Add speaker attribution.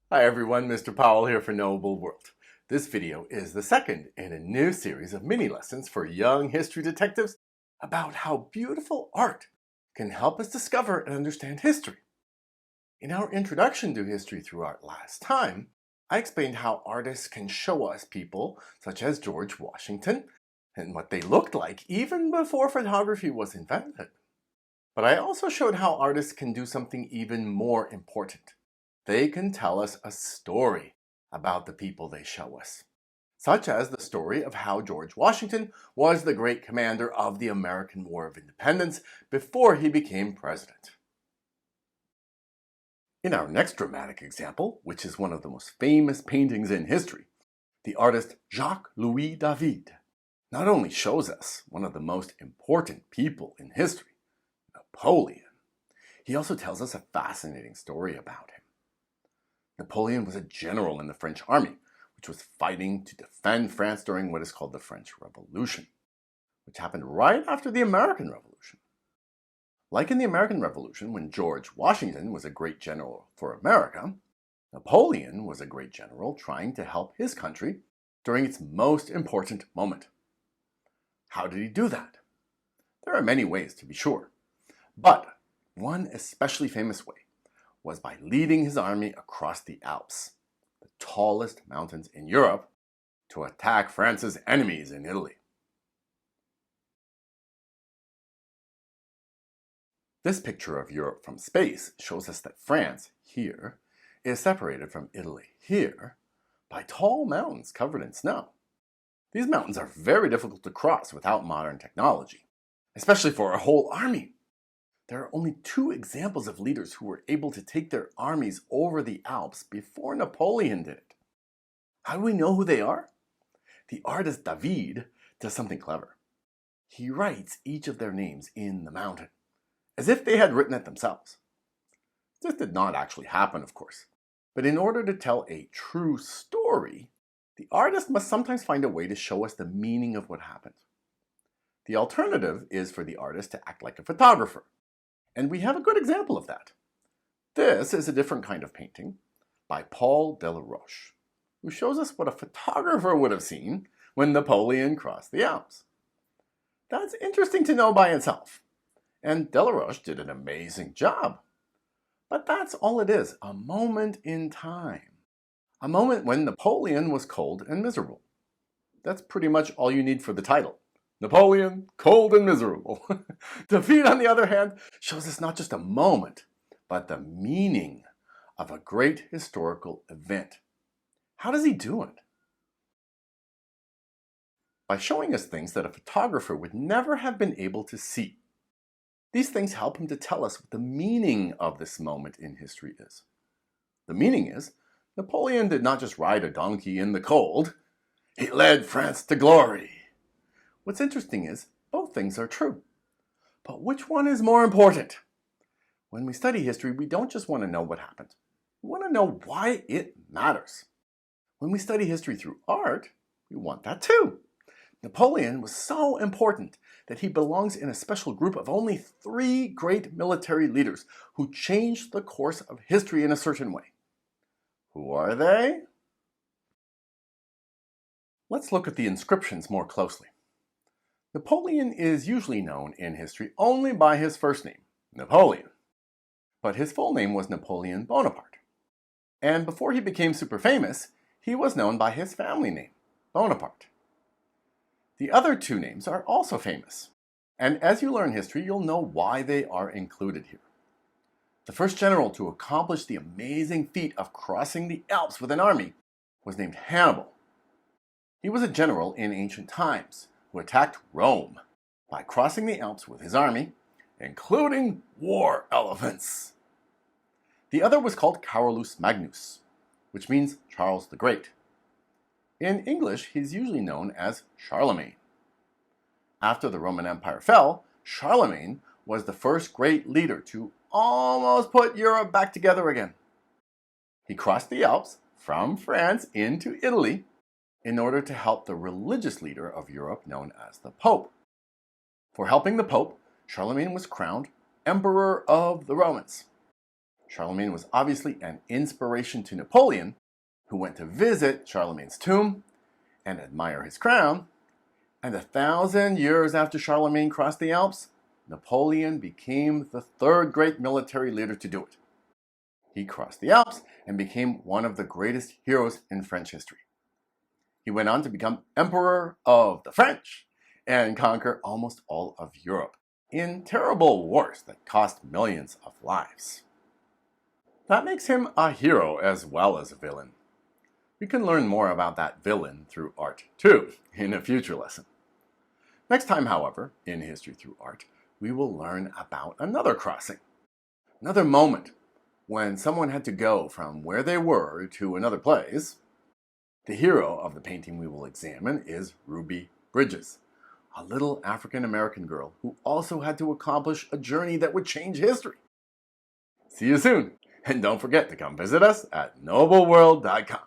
Speaker 1: Hi everyone, Mr. Powell here for Knowable World. This video is the second in a new series of mini lessons for young history detectives about how beautiful art can help us discover and understand history. In our introduction to history through art last time, I explained how artists can show us people such as George Washington and what they looked like even before photography was invented. But I also showed how artists can do something even more important. They can tell us a story about the people they show us, such as the story of how George Washington was the great commander of the American War of Independence before he became president. In our next dramatic example, which is one of the most famous paintings in history, the artist Jacques-Louis David not only shows us one of the most important people in history, Napoleon, he also tells us a fascinating story about him. Napoleon was a general in the French army, which was fighting to defend France during what is called the French Revolution, which happened right after the American Revolution. Like in the American Revolution, when George Washington was a great general for America, Napoleon was a great general trying to help his country during its most important moment. How did he do that? There are many ways, to be sure, but one especially famous way was by leading his army across the Alps, the tallest mountains in Europe, to attack France's enemies in Italy. This picture of Europe from space shows us that France, here, is separated from Italy, here, by tall mountains covered in snow. These mountains are very difficult to cross without modern technology, especially for a whole army. There are only two examples of leaders who were able to take their armies over the Alps before Napoleon did it. How do we know who they are? The artist David does something clever. He writes each of their names in the mountain, as if they had written it themselves. This did not actually happen, of course, but in order to tell a true story, the artist must sometimes find a way to show us the meaning of what happened. The alternative is for the artist to act like a photographer. And we have a good example of that. This is a different kind of painting by Paul Delaroche, who shows us what a photographer would have seen when Napoleon crossed the Alps. That's interesting to know by itself, and Delaroche did an amazing job. But that's all it is, a moment in time. A moment when Napoleon was cold and miserable. That's pretty much all you need for the title. Napoleon, cold and miserable. David, on the other hand, shows us not just a moment, but the meaning of a great historical event. How does he do it? By showing us things that a photographer would never have been able to see. These things help him to tell us what the meaning of this moment in history is. The meaning is, Napoleon did not just ride a donkey in the cold. He led France to glory. What's interesting is, both things are true. But which one is more important? When we study history, we don't just want to know what happened. We want to know why it matters. When we study history through art, we want that too. Napoleon was so important that he belongs in a special group of only 3 great military leaders who changed the course of history in a certain way. Who are they? Let's look at the inscriptions more closely. Napoleon is usually known in history only by his first name, Napoleon. But his full name was Napoleon Bonaparte. And before he became super famous, he was known by his family name, Bonaparte. The other 2 names are also famous. And as you learn history, you'll know why they are included here. The first general to accomplish the amazing feat of crossing the Alps with an army was named Hannibal. He was a general in ancient times who attacked Rome by crossing the Alps with his army, including war elephants. The other was called Carolus Magnus, which means Charles the Great. In English, he's usually known as Charlemagne. After the Roman Empire fell, Charlemagne was the first great leader to almost put Europe back together again. He crossed the Alps from France into Italy in order to help the religious leader of Europe known as the Pope. For helping the Pope, Charlemagne was crowned Emperor of the Romans. Charlemagne was obviously an inspiration to Napoleon, who went to visit Charlemagne's tomb and admire his crown. And 1,000 years after Charlemagne crossed the Alps, Napoleon became the third great military leader to do it. He crossed the Alps and became one of the greatest heroes in French history. He went on to become Emperor of the French and conquer almost all of Europe in terrible wars that cost millions of lives. That makes him a hero as well as a villain. We can learn more about that villain through art too in a future lesson. Next time, however, in History Through Art, we will learn about another crossing, another moment when someone had to go from where they were to another place. The hero of the painting we will examine is Ruby Bridges, a little African-American girl who also had to accomplish a journey that would change history. See you soon, and don't forget to come visit us at nobleworld.com.